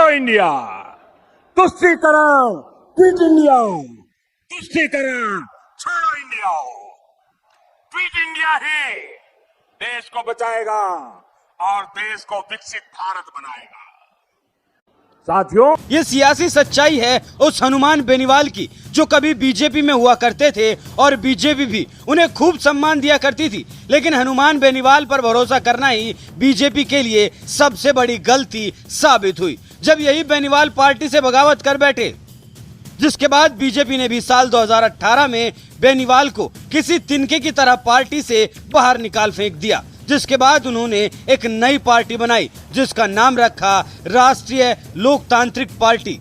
छोड़ो India, तुष्टीकरण quit India, तुष्टीकरण छोड़ो India. Quit India ही देश को बचाएगा और देश को विकसित भारत बनाएगा। साथियों, ये सियासी सच्चाई है उस हनुमान बेनीवाल की जो कभी बीजेपी में हुआ करते थे और बीजेपी भी उन्हें खूब सम्मान दिया करती थी, लेकिन हनुमान बेनीवाल पर भरोसा करना ही बीजेपी के लिए सबसे बड़ी गलती साबित हुई जब यही बेनीवाल पार्टी से बगावत कर बैठे, जिसके बाद बीजेपी ने भी साल 2018 में बेनीवाल को किसी तिनके की तरह पार्टी से बाहर निकाल फेंक दिया, जिसके बाद उन्होंने एक नई पार्टी बनाई जिसका नाम रखा राष्ट्रीय लोकतांत्रिक पार्टी।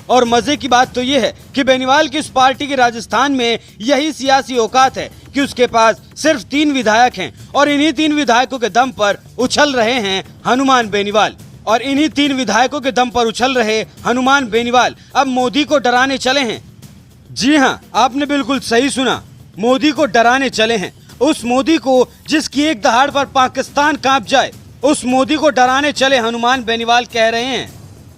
और मजे की बात तो ये है कि बेनीवाल की इस पार्टी की राजस्थान में यही सियासी औकात है कि उसके पास सिर्फ 3 विधायक हैं और इन्हीं 3 विधायकों के दम पर उछल रहे हैं हनुमान बेनीवाल। और इन्हीं 3 विधायकों के दम पर उछल रहे हनुमान बेनीवाल अब मोदी को डराने चले हैं। जी हाँ, आपने बिल्कुल सही सुना, मोदी को डराने चले हैं। उस मोदी को जिसकी एक दहाड़ पर पाकिस्तान कांप जाए, उस मोदी को डराने चले हनुमान बेनीवाल कह रहे हैं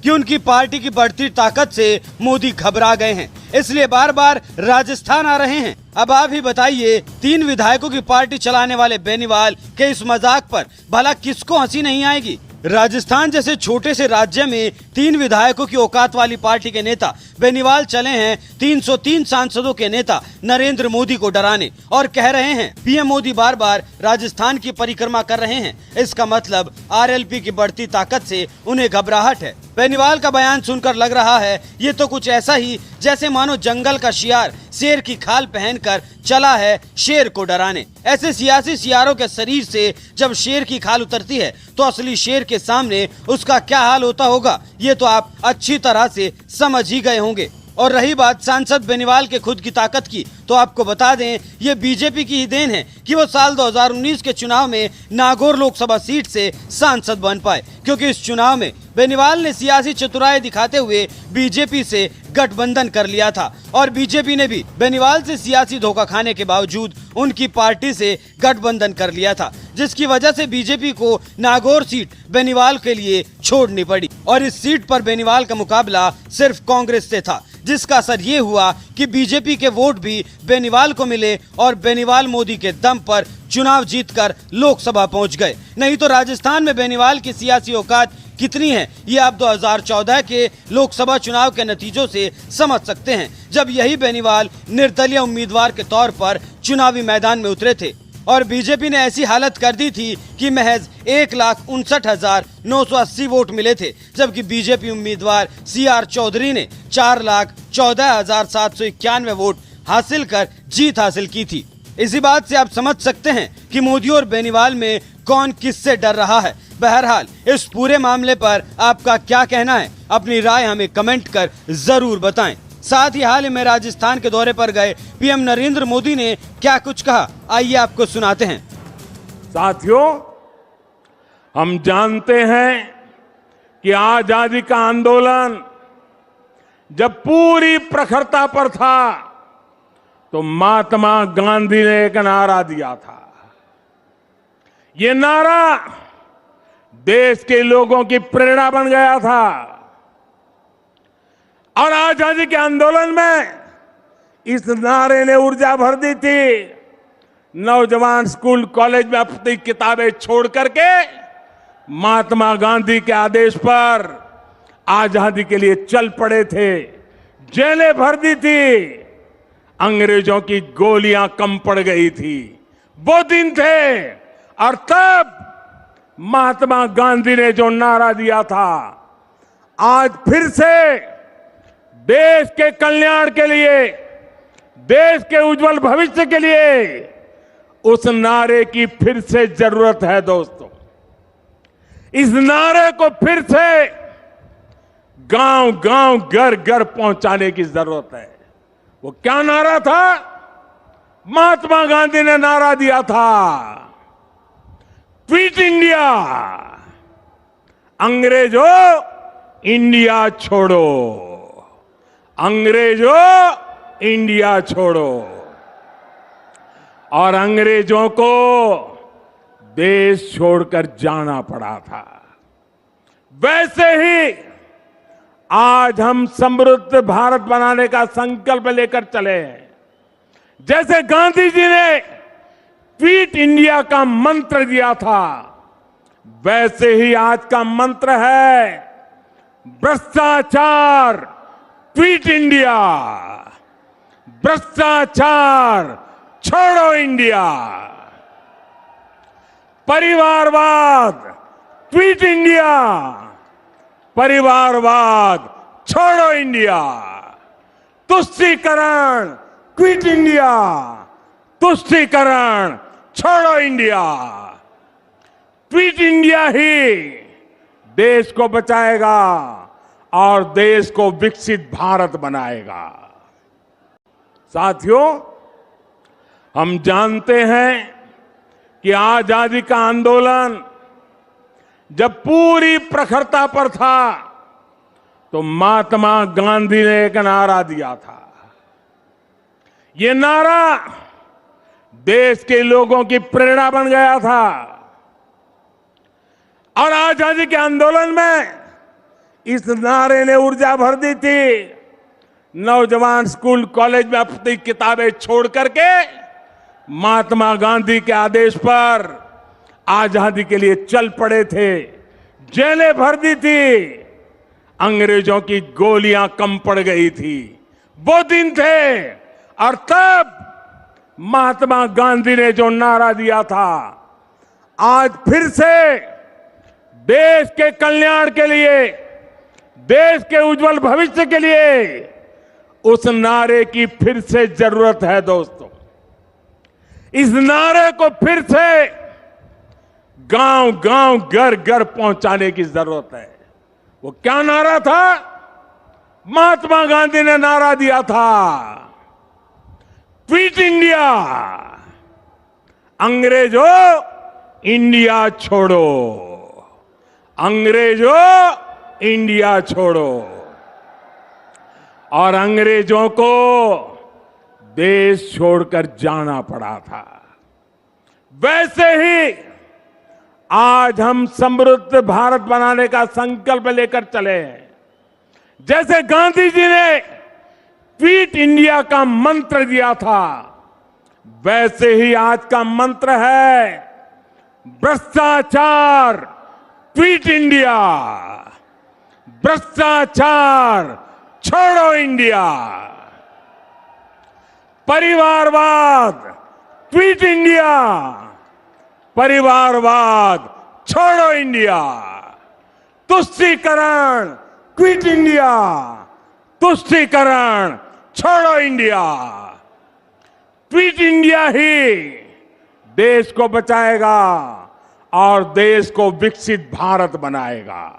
कि उनकी पार्टी की बढ़ती ताकत से मोदी घबरा गए हैं, इसलिए बार बार राजस्थान आ रहे हैं। अब आप ही बताइए, 3 विधायकों की पार्टी चलाने वाले बेनीवाल के इस मजाक पर भला किसको हंसी नहीं आएगी। राजस्थान जैसे छोटे से राज्य में 3 विधायकों की औकात वाली पार्टी के नेता बेनीवाल चले हैं 303 सांसदों के नेता नरेंद्र मोदी को डराने और कह रहे हैं पीएम मोदी बार बार राजस्थान की परिक्रमा कर रहे हैं, इसका मतलब आरएलपी की बढ़ती ताकत से उन्हें घबराहट है। बेनीवाल का बयान सुनकर लग रहा है ये तो कुछ ऐसा ही जैसे मानो जंगल का शियार शेर की खाल पहनकर चला है शेर को डराने। ऐसे सियासी शियारों के शरीर से जब शेर की खाल उतरती है तो असली शेर के सामने उसका क्या हाल होता होगा ये तो आप अच्छी तरह से समझ ही गए होंगे। और रही बात सांसद बेनीवाल के खुद की ताकत की, तो आपको बता दें ये बीजेपी की ही देन है कि वो साल 2019 के चुनाव में नागौर लोकसभा सीट से सांसद बन पाए, क्योंकि इस चुनाव में बेनीवाल ने सियासी चतुराई दिखाते हुए बीजेपी से गठबंधन कर लिया था और बीजेपी ने भी बेनीवाल से सियासी धोखा खाने के बावजूद उनकी पार्टी से गठबंधन कर लिया था, जिसकी वजह से बीजेपी को नागौर सीट बेनीवाल के लिए छोड़नी पड़ी और इस सीट पर बेनीवाल का मुकाबला सिर्फ कांग्रेस से था, जिसका असर ये हुआ कि बीजेपी के वोट भी बेनीवाल को मिले और बेनीवाल मोदी के दम पर चुनाव जीतकर लोकसभा पहुंच गए। नहीं तो राजस्थान में बेनीवाल की सियासी औकात कितनी है ये आप 2014 के लोकसभा चुनाव के नतीजों से समझ सकते हैं, जब यही बेनीवाल निर्दलीय उम्मीदवार के तौर पर चुनावी मैदान में उतरे थे और बीजेपी ने ऐसी हालत कर दी थी कि महज 1,59,980 वोट मिले थे, जबकि बीजेपी उम्मीदवार CR चौधरी ने 4,14,791 वोट हासिल कर जीत हासिल की थी। इसी बात से आप समझ सकते हैं कि मोदी और बेनीवाल में कौन किससे डर रहा है। बहरहाल इस पूरे मामले पर आपका क्या कहना है, अपनी राय हमें कमेंट कर जरूर बताएं। साथ ही हाल ही में राजस्थान के दौरे पर गए पीएम नरेंद्र मोदी ने क्या कुछ कहा, आइए आपको सुनाते हैं। साथियों, हम जानते हैं कि आजादी का आंदोलन जब पूरी प्रखरता पर था तो महात्मा गांधी ने एक नारा दिया था। ये नारा देश के लोगों की प्रेरणा बन गया था और आजादी के आंदोलन में इस नारे ने ऊर्जा भर दी थी। नौजवान स्कूल कॉलेज में अपनी किताबें छोड़ करके महात्मा गांधी के आदेश पर आजादी के लिए चल पड़े थे, जेलें भर दी थी, अंग्रेजों की गोलियां कम पड़ गई थी। वो दिन थे और तब महात्मा गांधी ने जो नारा दिया था, आज फिर से देश के कल्याण के लिए, देश के उज्जवल भविष्य के लिए उस नारे की फिर से जरूरत है। दोस्तों, इस नारे को फिर से गांव गांव घर घर पहुंचाने की जरूरत है। वो क्या नारा था? महात्मा गांधी ने नारा दिया था, क्विट इंडिया, अंग्रेजों इंडिया छोड़ो, अंग्रेजों इंडिया छोड़ो। और अंग्रेजों को देश छोड़कर जाना पड़ा था। वैसे ही आज हम समृद्ध भारत बनाने का संकल्प लेकर चले हैं। जैसे गांधी जी ने क्विट इंडिया का मंत्र दिया था, वैसे ही आज का मंत्र है भ्रष्टाचार क्विट इंडिया, भ्रष्टाचार छोड़ो इंडिया, परिवारवाद क्विट इंडिया, परिवारवाद छोड़ो इंडिया, तुष्टीकरण क्विट इंडिया, तुष्टीकरण छोड़ो इंडिया। क्विट इंडिया ही देश को बचाएगा और देश को विकसित भारत बनाएगा। साथियों, हम जानते हैं कि आजादी का आंदोलन जब पूरी प्रखरता पर था तो महात्मा गांधी ने एक नारा दिया था। ये नारा देश के लोगों की प्रेरणा बन गया था और आजादी के आंदोलन में इस नारे ने ऊर्जा भर दी थी। नौजवान स्कूल कॉलेज में अपनी किताबें छोड़ करके महात्मा गांधी के आदेश पर आजादी के लिए चल पड़े थे, जेलें भर दी थी, अंग्रेजों की गोलियां कम पड़ गई थी। वो दिन थे और तब महात्मा गांधी ने जो नारा दिया था, आज फिर से देश के कल्याण के लिए, देश के उज्जवल भविष्य के लिए उस नारे की फिर से जरूरत है। दोस्तों, इस नारे को फिर से गांव गांव घर घर पहुंचाने की जरूरत है। वो क्या नारा था? महात्मा गांधी ने नारा दिया था, क्विट इंडिया, अंग्रेजों इंडिया छोड़ो, अंग्रेजों इंडिया छोड़ो। और अंग्रेजों को देश छोड़कर जाना पड़ा था। वैसे ही आज हम समृद्ध भारत बनाने का संकल्प लेकर चले हैं। जैसे गांधी जी ने क्विट इंडिया का मंत्र दिया था, वैसे ही आज का मंत्र है भ्रष्टाचार क्विट इंडिया, भ्रष्टाचार छोड़ो इंडिया, परिवारवाद क्विट इंडिया, परिवारवाद छोड़ो इंडिया, तुष्टीकरण क्विट इंडिया, तुष्टीकरण छोड़ो इंडिया। क्विट इंडिया ही देश को बचाएगा और देश को विकसित भारत बनाएगा।